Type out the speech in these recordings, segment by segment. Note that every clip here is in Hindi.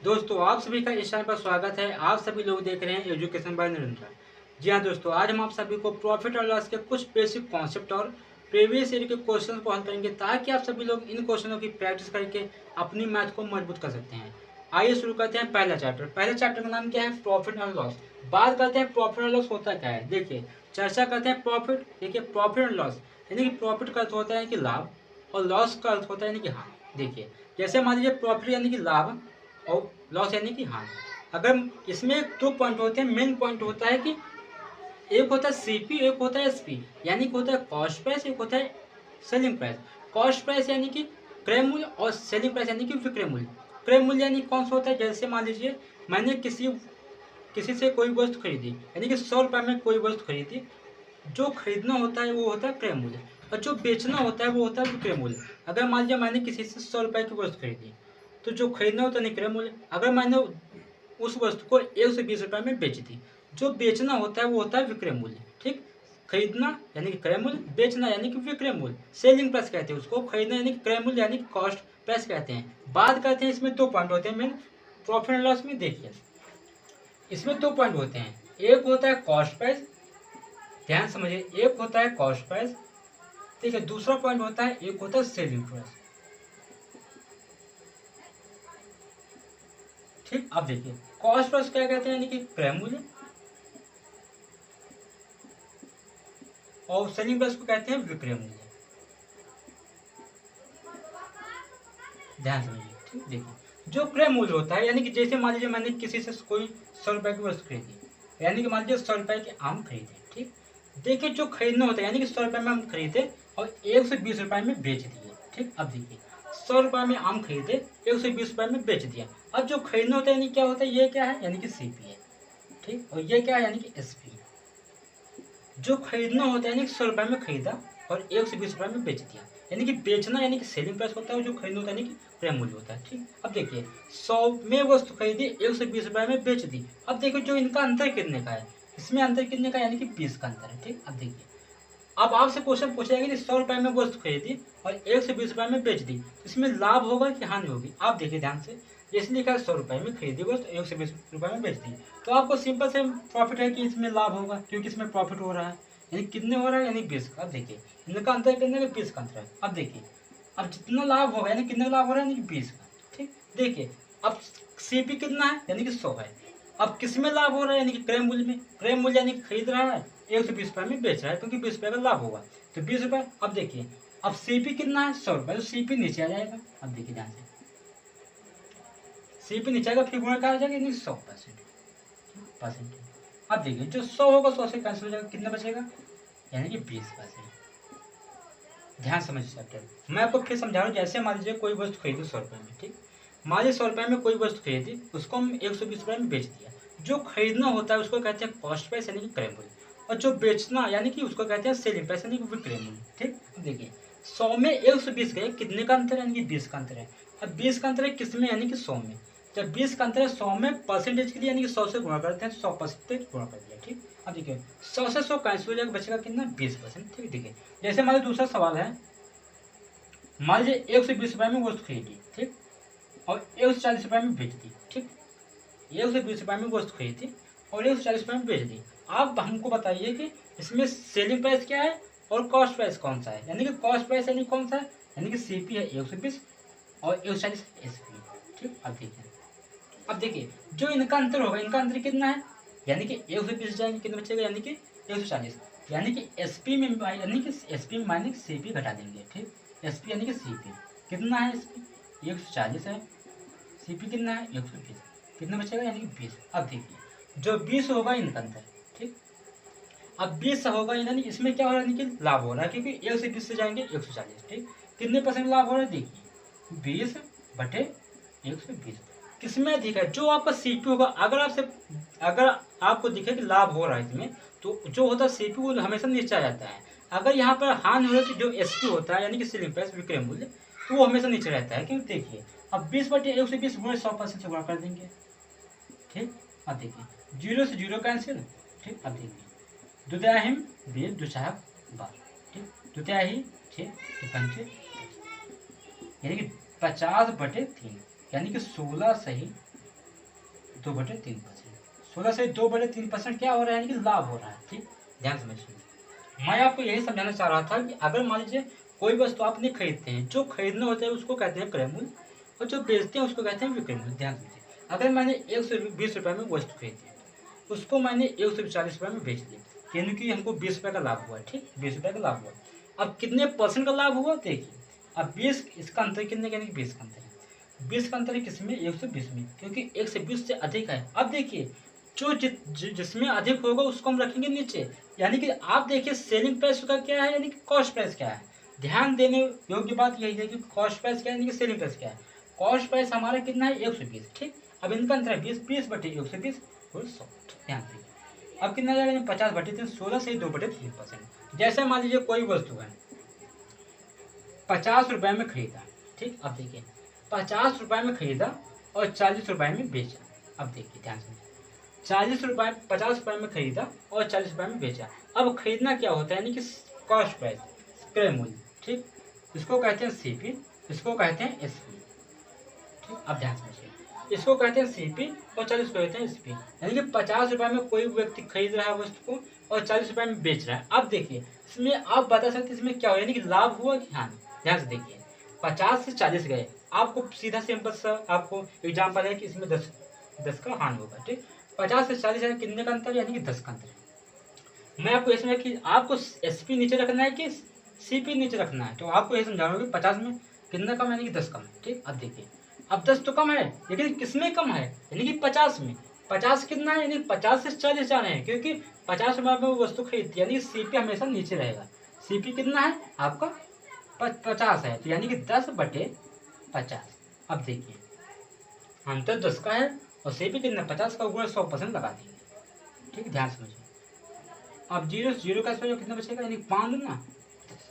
दोस्तों आप सभी का इस चैनल पर स्वागत है। आप सभी लोग देख रहे हैं एजुकेशन बाय निरंतर। जी हाँ दोस्तों, आज हम आप सभी को प्रॉफिट और लॉस के कुछ बेसिक कॉन्सेप्ट और प्रीवियस ईयर के क्वेश्चन को हल करेंगे ताकि आप सभी लोग इन क्वेश्चनों की प्रैक्टिस करके अपनी मैथ को मजबूत कर सकते हैं। आइए शुरू करते हैं पहला चैप्टर। पहले चैप्टर का नाम क्या है? प्रॉफिट और लॉस। बात करते हैं प्रॉफिट और लॉस होता क्या है। देखिए, चर्चा करते हैं प्रॉफिट। देखिए, प्रॉफिट और लॉस यानी कि प्रॉफिट का अर्थ होता है कि लाभ और लॉस का अर्थ होता है यानी कि हानि। देखिए, जैसे मान लीजिए प्रॉफिट यानी कि लाभ और लॉस यानी कि हानि। अगर इसमें दो पॉइंट होते हैं, मेन पॉइंट होता है कि एक होता है सीपी, एक होता है एसपी, यानी कि होता है कॉस्ट प्राइस, एक होता है सेलिंग प्राइस। कॉस्ट प्राइस यानी कि क्रय मूल्य और सेलिंग प्राइस यानी कि विक्रय मूल्य। क्रय मूल्य यानी कौन सा होता है? जैसे मान लीजिए मैंने किसी किसी से कोई वस्तु खरीदी, यानी कि 100 रुपये में कोई वस्तु खरीदी। जो खरीदना होता है वो होता है क्रय मूल्य, और जो बेचना होता है वो होता है विक्रय मूल्य। अगर मान लीजिए मैंने किसी से 100 रुपये की वस्तु खरीदी, तो जो खरीदना होता है नहीं क्रय मूल्य। अगर मैंने उस वस्तु को 120 रुपये में बेच दी, जो बेचना होता है वो होता है विक्रय मूल्य। ठीक, खरीदना यानी कि क्रय मूल्य, बेचना यानी कि विक्रय मूल्य, सेलिंग प्राइस कहते हैं उसको। खरीदना यानी कि क्रय मूल्य यानी कि कॉस्ट प्राइस कहते हैं। बात करते हैं, इसमें दो पॉइंट होते हैं मेन प्रॉफिट एंड लॉस में। देखिए, इसमें दो पॉइंट होते हैं, एक होता है कॉस्ट प्राइस, ध्यान समझिए, एक होता है कॉस्ट प्राइस, ठीक है। दूसरा पॉइंट होता है, एक होता है सेलिंग प्राइस। ठीक, अब देखिए कॉस्ट प्राइस क्या कहते हैं, यानी कि क्रय मूल्य, और सेलिंग प्राइस को कहते हैं विक्रय मूल्य। ध्यान समझिए। ठीक, देखिए जो क्रय मूल्य होता है, यानी कि जैसे मान लीजिए मैंने किसी से कोई 100 रुपए की वस्तु खरीदी, यानी कि मान लीजिए 100 रुपए के आम खरीदे। ठीक, देखिए जो खरीदना होता है, यानी कि 100 रुपए में हम खरीदे और 120 रुपए में बेच दिए। ठीक, अब देखिए 100 रुपए में आम खरीदे, 120 रुपए में बेच दिया। अब जो खरीदना होता है यानी क्या होता है, ये क्या है, यानी कि सीपी है। ठीक, और ये क्या है, यानी कि एसपी। जो खरीदना होता है यानी कि 100 रुपए में खरीदा और 120 रुपए में बेच दिया, यानी कि बेचना यानी कि सेलिंग प्राइस होता है, जो खरीदना होता है यानी कि क्रय मूल्य होता है। ठीक, अब देखिए 100 में वस्तु खरीदी, 120 रुपए में बेच दी। अब देखिए जो इनका अंतर कितने का है, इसमें अंतर कितने का, यानी कि 20 का अंतर है। ठीक, अब देखिए, अब आपसे क्वेश्चन पूछा जाएगा कि 100 रुपए में वस्तु खरीदी और 120 रुपए में बेच दी, इसमें लाभ होगा कि हानि होगी। आप देखिए ध्यान से, जैसे लिखा है 100 रुपए में खरीदी वस्तु, 120 रुपए में बेच दी, तो आपको सिंपल से प्रॉफिट है कि इसमें लाभ होगा, क्योंकि इसमें प्रॉफिट हो रहा है। यानी कितने हो रहा है, यानी 20 का। अब देखिए इनका अंतर कितने का, 20 का अंतर है। अब देखिए, अब जितना लाभ होगा यानी कितना लाभ हो रहा है, यानी कि 20 का। ठीक, देखिए अब सीपी कितना है, यानी कि 100 है। अब किस में लाभ हो रहा है, यानी कि क्रय मूल्य में। क्रय मूल्य यानी कि खरीद रहा है, 120 रुपए में बेच रहा है, क्योंकि 20 रुपए का लाभ होगा, तो 20 रुपए। अब देखिए, अब सीपी कितना है, 100 रुपए, तो सीपी नीचे आ जाएगा। अब देखिए ध्यान से, सीपी नीचे आएगा, फिर गुणा क्या आ जाएगा, यानी 100%। अब देखिए जो 100 होगा 100 से कैंसिल हो जाएगा, कितना बचेगा, यानी कि 20%। ध्यान समझिए चैप्टर। मैं आपको फिर समझा रहा हूँ। जैसे मान लीजिए कोई वस्तु खरीदी 100 रुपए में। ठीक, मान लीजिए 100 रुपए में कोई वस्तु खरीदी, उसको हम 120 रुपए में बेच दिया। जो खरीदना होता है उसको कहते हैं कॉस्ट प्राइस, यानी कि क्रय मूल्य, और जो बेचना यानी कि उसको कहते हैं सेलिंग प्राइस, यानी कि विक्रय मूल्य। ठीक, अब देखिए 100 में 120 गए, कितने का अंतर है, यानी कि 20 का अंतर है। अब 20 का अंतर है किस में, यानी कि 100 में। जब 20 का अंतर है 100 में, परसेंटेज के लिए यानी कि 100 से गुणा करते हैं, 100% गुणा कर दिया। ठीक, अब देखिए 100 से 100 कैंसिल हो जाएगा, बचेगा कितना, 20%। ठीक, देखिए जैसे हमारा दूसरा सवाल है, मान लीजिए 120 रुपए में वस्तु खरीदी। ठीक, और 140 रुपए में बेच दी। ठीक, 120 रुपए में वस्तु खरीदी और 140 रुपए में बेच दी। आप हमको बताइए कि इसमें सेलिंग प्राइस क्या है और कॉस्ट प्राइस कौन सा है। यानी कि कॉस्ट प्राइस यानी कौन सा है, यानी कि सीपी है 120 और 140 एसपी। ठीक, अब देखिए जो इनका अंतर होगा, इनका अंतर कितना है, यानी कि 120 जाएंगे, कितना बचेगा, यानी कि 140, यानी कि एसपी में, यानी कि एसपी में माइनस सीपी घटा देंगे। ठीक, एसपी यानी कि सीपी कितना है, एसपी 140 है, सीपी कितना है 120, कितना बचेगा, यानी कि 20। अब देखिए जो 20 होगा इनका अंतर। ठीक, अब 20 होगा, यानी इसमें क्या हो रहा है, यानी कि लाभ हो रहा है, क्योंकि 120 से जाएंगे 140। ठीक, कितने परसेंट लाभ हो रहा है, देखिए 20/120। किसमें अधिक है, जो आपका सीपी होगा। अगर आपको दिखे कि लाभ हो रहा है इसमें, तो जो होता है सीपी वो हमेशा नीचे आ जाता है। अगर यहाँ पर हानि हो रही है, तो जो एसपी होता है, यानी कि सेलिंग प्राइस, विक्रय मूल्य, तो वो हमेशा नीचे रहता है। क्यों, देखिए अब 20/120 गुणे 100% से गुणा कर देंगे। ठीक, अब देखिए 0 से 0 कैंसिल। ठीक, अब देखिए द्वितीयाहिम 20, दुचाक 12। ठीक, द्वितीयाही 6, पंचे, यानी कि 50/3, यानी कि 16 सही 2/3%। 16 से 2/3% क्या हो रहा है, यानी कि लाभ हो रहा है। ठीक, ध्यान समझिए। मैं आपको यही समझाना चाह रहा था कि अगर मान लीजिए कोई वस्तु आप नहीं खरीदते हैं, जो खरीदना होता है उसको कहते हैं क्रय मूल्य, और जो बेचते हैं उसको कहते हैं विक्रय मूल्य। ध्यान दीजिए, अगर मैंने 120 रुपये में वस्तु खरीदी, उसको मैंने 140 रुपये में बेच दिया, यानी कि हमको 20 रुपये का लाभ हुआ। ठीक, 20 रुपये का लाभ हुआ। अब कितने परसेंट का लाभ हुआ देखिए, अब 20, इसका अंतर कितने, यानी कि 20 का अंतर है। 20 का अंतर है किसमें, 120 में, क्योंकि 120 से अधिक है। अब देखिए जो जिसमें अधिक होगा उसको हम रखेंगे नीचे, यानी कि आप देखिए सेलिंग प्राइस का क्या है, यानी कि कॉस्ट प्राइस क्या है। ध्यान देने योग्य बात यही है कि कॉस्ट प्राइस क्या है, यानी कि सेलिंग प्राइस क्या है। कॉस्ट प्राइस हमारा कितना है, 120। ठीक, अब इनका अंतर है 20/120 और 100। ध्यान दीजिए, अब कितना जाएगा, 50/3, 16 से 2/3%। जैसे मान लीजिए कोई वस्तु है 50 रुपये में खरीदा। ठीक, अब देखिए 50 रुपये में खरीदा और 40 रुपये में बेचा। अब देखिए ध्यान से, 50 रुपये में खरीदा और 40 रुपये में बेचा। अब खरीदना क्या होता है, यानी कि कॉस्ट प्राइस, क्रय मूल्य। ठीक, इसको कहते हैं सीपी, इसको कहते हैं एसपी। ठीक, अब ध्यान समझिए, इसको कहते हैं सीपी और 40 को कहते हैं एसपी। यानी कि 50 रुपये में कोई व्यक्ति खरीद रहा है वस्तु को और 40 रुपये में बेच रहा है। अब देखिए इसमें आप बता सकते हैं इसमें क्या हुआ, यानी कि लाभ हुआ कि हानि। ध्यान से देखिए, 50 से 40 गए, आपको सीधा सिंपल सा आपको एग्जाम्पल है कि इसमें 10 का हानि होगा। ठीक, 50 से 40 है, कितने का अंतर, यानी कि 10 का अंतर है। मैं आपको ये समझा कि आपको एसपी नीचे रखना है कि सीपी नीचे रखना है, तो आपको ये समझा रहा हूँ कि 50 में कितना कम है, यानी कि 10 कम है। ठीक, अब देखिए, अब 10 तो कम है, लेकिन किसमें कम है, यानी कि 50 में। 50 कितना है, यानी 50 से 40 जाना है, क्योंकि 50 रुपये में वो वस्तु खरीदती है, यानी कि सीपी हमेशा नीचे रहेगा। सीपी कितना है आपका, 50 है, तो यानी कि 10/50। अब देखिए अंतर 10 का है और सीपी कितना, 50 का, ऊपर 100% लगा देंगे। ठीक, ध्यान समझिए। अब 0 से 0 का कितना बचेगा, यानी 5 दूना 10,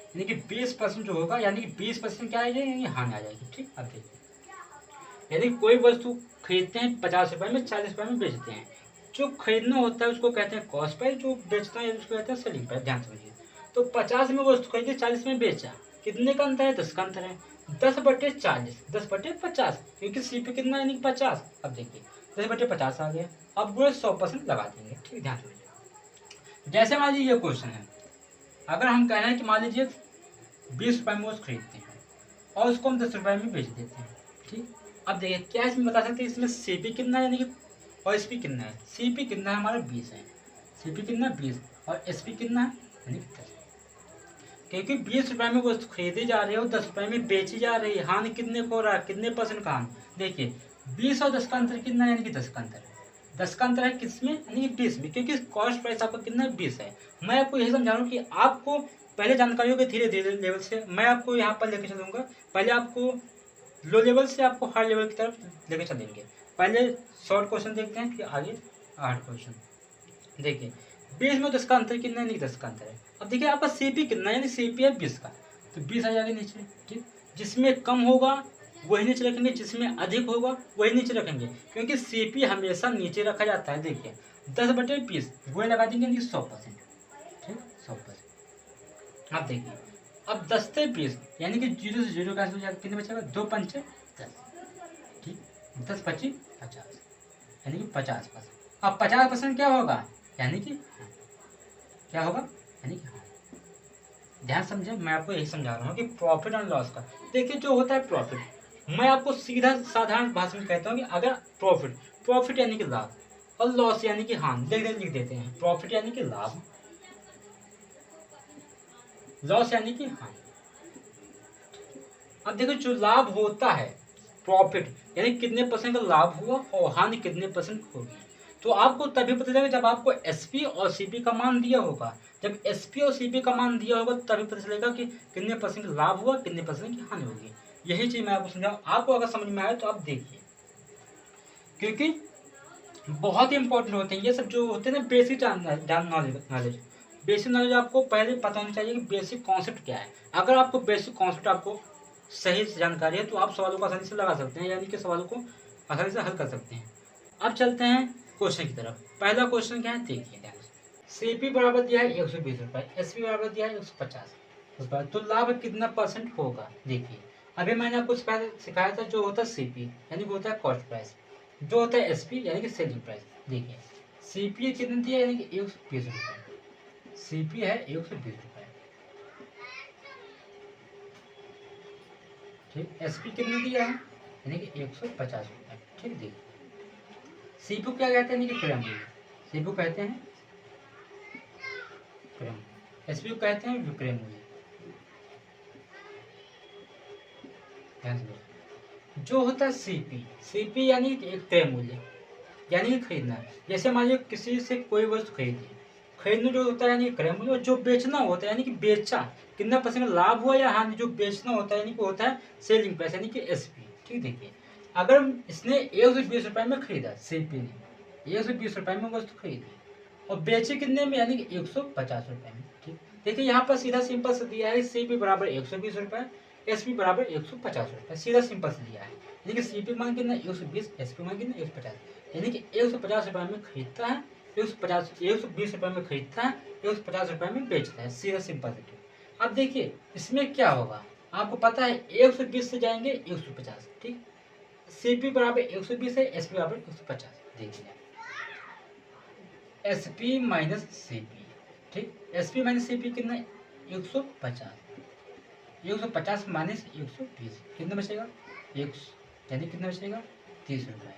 यानी कि 20% जो होगा, यानी कि 20% क्या आ जाएगी, यानी हानि आ जाएगी। ठीक, अब देखिए, यदि कोई वस्तु खरीदते हैं 50 रुपये में, 40 रुपये में बेचते हैं, जो खरीदना होता है उसको कहते हैं कॉस्ट प्राइस, जो बेचता है उसको कहते हैं सेलिंग प्राइस। ध्यान समझिए, तो 50 में वस्तु खरीदी, 40 में बेचा, कितने का अंतर है, 10 का अंतर है। 10/40, 10/50, क्योंकि सीपी कितना, यानी 50। अब देखिए 10/50 आ गया, अब पूरे 100% लगा देंगे। ठीक, ध्यान समझिए। जैसे मान लीजिए ये क्वेश्चन है, अगर हम कह रहे हैं कि मान लीजिए 20 रुपये में वस्तु खरीदते हैं और उसको हम 10 रुपये में बेच देते हैं। ठीक, अब देखिए क्या इसमें बता सकते हैं, इसमें सीपी कितना है, यानी कि और एसपी कितना है। सीपी कितना है हमारा 20 है, सीपी कितना 20, और एसपी कितना है, यानी कि 10। क्योंकि 20 रुपये में वस्तु खरीदी जा रही है और 10 रुपये में बेची जा रही है, हानि कितने को हो रहा है, कितने परसेंट का हानि। देखिए 20 और 10 का अंतर कितना है, यानी कि 10 का अंतर है। 10 का अंतर है किसमें, यानी कि 20 में, क्योंकि कॉस्ट प्राइस आपका कितना है, 20 है। मैं आपको यही समझा रहा हूँ कि आपको पहले जानकारी होगी, धीरे धीरे लेवल से मैं आपको यहाँ पर लेकर चलूँगा। पहले आपको लो लेवल से आपको हार्ड लेवल की तरफ लेकर चलेंगे। पहले शॉर्ट क्वेश्चन देखते हैं, फिर आगे हार्ड क्वेश्चन। देखिए 20 में 10 का अंतर कितना है, नहीं 10 का अंतर है। अब देखिए आपका सीपी कितना है, यानी सीपी है 20 का, तो 20 आ जाएगा नीचे। ठीक, जिसमें कम होगा वही नीचे रखेंगे, जिसमें अधिक होगा वही नीचे रखेंगे, क्योंकि सीपी हमेशा नीचे रखा जाता है। देखिए 10/20 वही लगा देंगे, यानी 100%। ठीक, 100%। अब देखिए अब 10 से 20, यानी कि 0 से 0 का कितने बचेगा, 2 पंचे 10। ठीक, 10×25 50, यानी कि 50%। अब 50% क्या होगा, यानी कि क्या होगा, यानी कि ध्यान समझे, मैं आपको यही समझा रहा हूँ कि प्रॉफिट एंड लॉस का। देखिए जो होता है प्रॉफिट, मैं आपको सीधा साधारण भाषा में कहता हूँ कि अगर प्रॉफिट यानी कि लाभ और लॉस यानी कि हानि, लिख देते हैं। प्रॉफिट यानी कि लाभ, लॉस यानी कि हानि। अब देखो जो लाभ होता है प्रॉफिट, यानी कितने परसेंट का लाभ हुआ और हानि कितने परसेंट होगी, तो आपको तभी पता चलेगा जब आपको एसपी और सीपी का मान दिया होगा। जब एसपी और सीपी का मान दिया होगा तभी पता चलेगा कि कितने परसेंट लाभ हुआ, कितने परसेंट की हानि होगी। यही चीज मैं आपको समझाऊँ, आपको अगर समझ में आए तो आप देखिए, क्योंकि बहुत ही इंपॉर्टेंट होते हैं ये सब जो होते हैं ना, बेसिक नॉलेज। बेसिक नॉलेज आपको पहले पता होना चाहिए कि बेसिक कॉन्सेप्ट क्या है। अगर आपको बेसिक कॉन्सेप्ट आपको सही से जानकारी है तो आप सवालों को आसानी से लगा सकते हैं, यानी कि सवालों को आसानी से हल कर सकते हैं। अब चलते हैं क्वेश्चन की तरफ। पहला क्वेश्चन क्या है, देखिए ध्यान से। सीपी बराबर दिया है 120 रुपये, एसपी बराबर दिया है 150 रुपये, तो लाभ कितना परसेंट होगा। देखिए अभी मैंने आपको सिखाया था जो होता है सीपी, यानी वो होता है कॉस्ट प्राइस, जो होता है एसपी यानी कि सेलिंग प्राइस। देखिए सीपी कितनी दिया यानी कि 120 रुपये, सीपी है 120 रुपये, ठीक। एसपी कितने दिया है यानी कि 150 रुपये, ठीक। देखिए सीपी क्या कहते हैं यानी कि क्रय मूल्य, सीपी कहते हैं क्रय मूल्य, एसपी कहते हैं विक्रय मूल्य। ध्यान से जो होता है सीपी, सीपी यानी कि एक क्रय मूल्य यानी कि खरीदना। जैसे मान लीजिए किसी से कोई वस्तु खरीदी, खरीदना जो होता है यानी क्रय मूल्य, और जो बेचना होता है यानी कि बेचा कितना परसेंट लाभ हुआ या हानि, जो बेचना होता है यानी कि होता है सेलिंग प्राइस यानी कि एसपी, ठीक। देखिए अगर इसने 120 रुपये में खरीदा, सीपी ने 120 रुपये में वस्तु खरीदी और बेचे कितने में यानी कि 150 रुपये में, ठीक। देखिए यहाँ पर सीधा सिंपल से दिया है सीपी बराबर 120 रुपये, एसपी बराबर 150 रुपये, सीधा सिंपल से दिया है। यानी कि सीपी मान कितना 120, एसपी मान कितना 150, यानी कि 150 रुपये में खरीदता है, 120 रुपये में खरीदता है, 150 रुपये में बेचता है, सीधा सिंपल से। अब देखिए इसमें क्या होगा, आपको पता है 120 से जाएंगे 150, ठीक। सीपी बराबर 120 है, एसपी बराबर 150। देखिए एसपी माइनस सीपी, ठीक। एसपी माइनस सीपी कितना 150, 150 माइनस 120 कितना बचेगा 100, यानी कितना बचेगा 30 रुपये,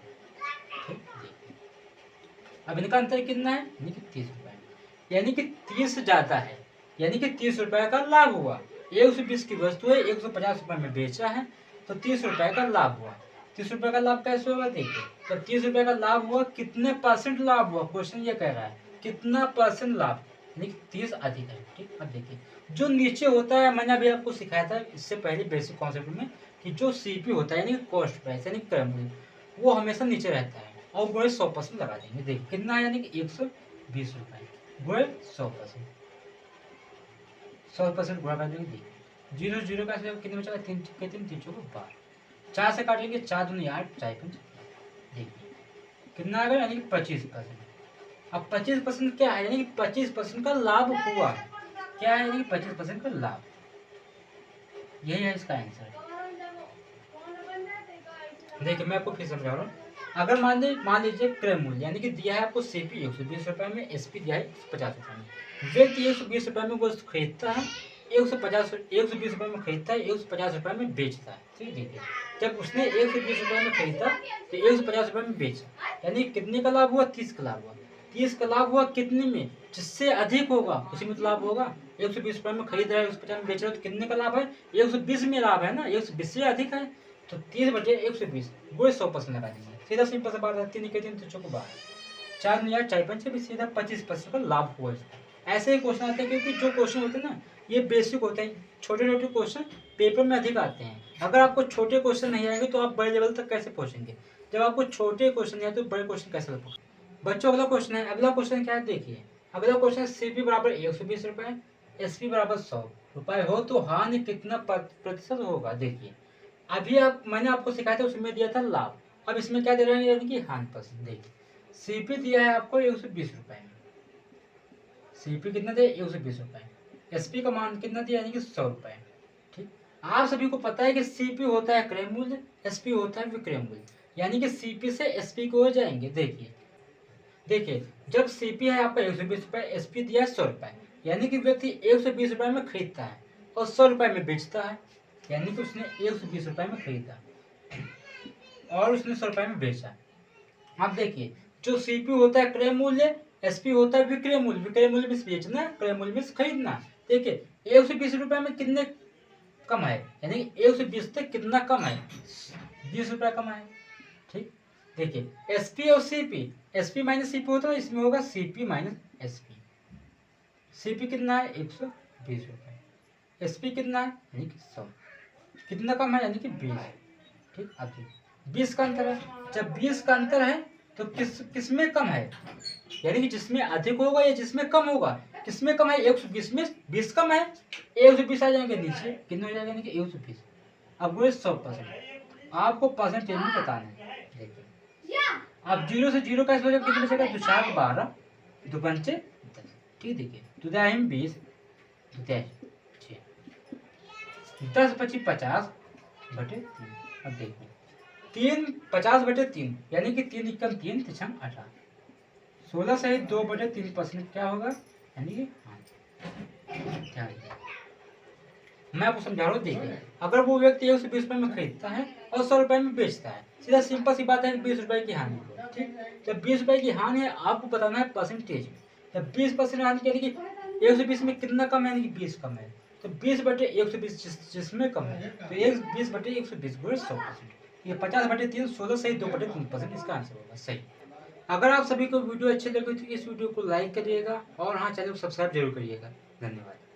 ठीक। देखिए अब इनका अंतर कितना है यानी कि 30 रुपये, यानी कि 30 ज़्यादा है, यानी कि 30 रुपये का लाभ हुआ। 120 की वस्तु है, 150 रुपये में बेचा है, तो 30 रुपये का लाभ हुआ। 30 रुपये का लाभ कैसे होगा, देखिए तो 30 रुपये का लाभ हुआ, कितने परसेंट लाभ हुआ, क्वेश्चन ये कह रहा है कितना परसेंट लाभ, यानी कि 30 अधिक है, ठीक। अब देखिए जो नीचे होता है, मैंने अभी आपको सिखाया था इससे पहले बेसिक कॉन्सेप्ट में, कि जो सीपी होता है यानी कि कॉस्ट प्राइस यानी क्रय मूल्य, वो हमेशा नीचे रहता है, और गुणे 100% लगा देंगे। देखिए कितना है यानी कि 120 रुपये गुणे 100%, 100% गुणा कर देंगे। देखिए 0 0 का कितने बचेगा, 3 के 3 3 चौको 12, 4 से काट लेंगे, 4 दूनी 8, 4 5। देखिए कितना आएगा यानी कि 25%। अब 25% क्या है, यानी कि 25% का लाभ हुआ, क्या है यानी कि 25% का लाभ, यही है इसका आंसर। देखिए मैं आपको फिर समझा रहा हूँ। अगर मान लीजिए क्रय मूल्य यानी कि दिया है आपको सीपी 120 रुपये में, एसपी दिया है 150 रुपये में, व्यक्ति 120 रुपये में वस्तु खरीदता है, 120 रुपये में खरीदता है, 150 रुपये में बेचता है, ठीक। देखिए जब उसने 120 रुपये में खरीदा तो 150 रुपये में बेचा, यानी कितने का लाभ हुआ, 30 का लाभ हुआ। 30 का लाभ हुआ कितने में, जिससे अधिक होगा उसी में लाभ होगा। 120 रुपये में खरीद रहा है, 150 में बेच रहा है, तो कितने का लाभ है, 120 में लाभ है ना, 120 से अधिक है, तो 30 बटे 120 वो 100% लगा देंगे, सीधा सिंपल से बात है। 3 के 3 तो चौको 12, 4 में 4 5 भी सीधा 25% का लाभ हुआ इसका। ऐसे ही क्वेश्चन आते हैं, क्योंकि जो क्वेश्चन होते हैं ना ये बेसिक होते हैं, छोटे छोटे क्वेश्चन पेपर में अधिक आते हैं। अगर आपको छोटे क्वेश्चन नहीं आएंगे तो आप बड़े लेवल तक कैसे पहुंचेंगे, जब आपको छोटे क्वेश्चन नहीं आए तो बड़े क्वेश्चन कैसे पहुंचेंगे। बच्चों अगला क्वेश्चन है, अगला क्वेश्चन क्या है देखिए, अगला क्वेश्चन सीपी बराबर 120 रुपये, एसपी बराबर 100 रुपये हो तो हानि कितना प्रतिशत होगा। देखिए अभी आप मैंने आपको सिखाया था उसमें दिया था लाभ, अब इसमें क्या दे रहे हैं यानी कि हानि परसेंट। देखिए सीपी दिया है आपको 120 रुपये में, सीपी कितना दिया 120 रुपये, एसपी का मान कितना दिया यानी कि 100 रुपये, ठीक। आप सभी को पता है कि सीपी होता है क्रय मूल्य, एसपी होता है विक्रय मूल्य, यानी कि सीपी से एसपी को हो जाएंगे। देखिए देखिए जब सीपी है आपका 120 रुपये, एसपी दिया है 100 रुपये, यानी कि व्यक्ति 120 रुपये में खरीदता है और 100 रुपये में बेचता है, यानी कि उसने 120 रुपये में खरीदा और उसने 100 रुपये में बेचा। अब देखिए जो सीपी होता है क्रय मूल्य, एसपी होता है विक्रय मूल्य, विक्रय मूल्य में बेचना, क्रय मूल्य में खरीदना। देखिए 120 रुपये में कितने कम है, यानी 120 से कितना कम है, 20 रुपये कम है, ठीक। देखिए एसपी और सीपी, एसपी माइनस सीपी होता है, इसमें होगा सीपी माइनस एसपी। सीपी कितना है 120 रुपये, एसपी कितना है यानी कि 100, कितना कम है यानी कि 20, ठीक। अब 20 का अंतर है, जब 20 का अंतर है तो किसमें कम है, यानी कि जिसमें अधिक होगा या जिसमें कम होगा, किसमें कम है 120 में 20 कम है, 120 आ जाएंगे नीचे, कितने हो जाएगा यानी कि 120। अब वो 100%, आपको परसेंटेज में बताना है। देखिए अब 0 से 0 कैसे हो जाएगा, कितने बचेगा, 2 4 12, 2 पंचे 10, ठीक। देखिए 2 दाहिम 20, 2 6, 10 25 50 बटे 3। अब देखो 3 50/3 यानी कि 3 एकम 3 3 18। 16 सही 2/3% क्या होगा, यानी कि ध्यान दीजिए। मैं आपको समझा रहा हूँ, देखिए अगर वो व्यक्ति 120 रुपए में खरीदता है और 100 रुपए में बेचता है, सीधा सिंपल सी बात है कि 20 रुपए की हानि है। ठीक, जब 20 रुपए की हानि है आपको बताना है परसेंटेज में। जब 20% हानि यानी कि 120 में कितना कम है, यानी कि 20 कम है, तो 20/120 जिसमें कम है तो 20/120 गुणे 100%। ये 50/3 16 सही 2/3% इसका आंसर होगा सही। अगर आप सभी को वीडियो अच्छे लगे तो इस वीडियो को लाइक करिएगा और हाँ, चैनल को सब्सक्राइब जरूर करिएगा। धन्यवाद।